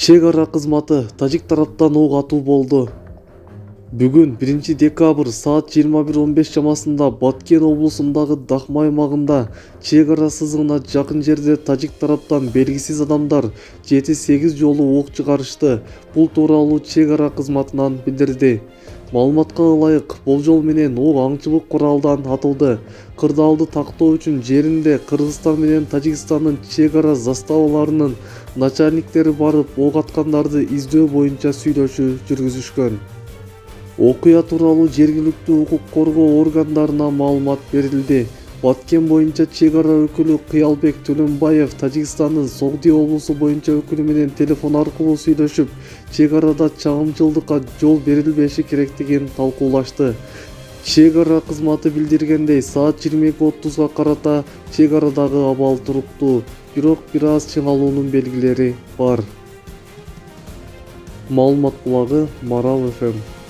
Чек ара кызматы тажик тараптан ок атуу болду. Бүгүн 1-декабрь саат 21:15 чамасында Баткен облусундагы Дахма аймагында чек ара сызыгына жакын жерде тажик тараптан белгисиз адамдар 7-8 жолу ок чыгарышты. Бул тууралуу чек ара кызматынан билдирди. Маалыматка ылайык, болжол менен ок аңчылык куралдан атылды. Кырдаалды тактоо үчүн жеринде Кыргызстан менен Тажикстандын чек ара заставаларынын начальниктери барып, ок аткандарды издөө боюнча сүйлөшүү жүргүзүшкөн. Окуя тууралуу жергиликтүү укук коргоо органдарына маалымат берилди. Баткен боюнча чек ара өкүлү Кыялбек Төлөнбаев Тажикстандын Согди облусу боюнча өкүлү менен телефон аркылуу сүйлөшүп, чек арада чагымчылдыкка жол берилбеши керектигин талкуулашты. Чек ара кызматы билдиргендей, саат 22:30 карата чек арадагы абал туруктуу, бирок бир аз чыңалуунун белгилери бар. Маалымат булагы Марал ФМ.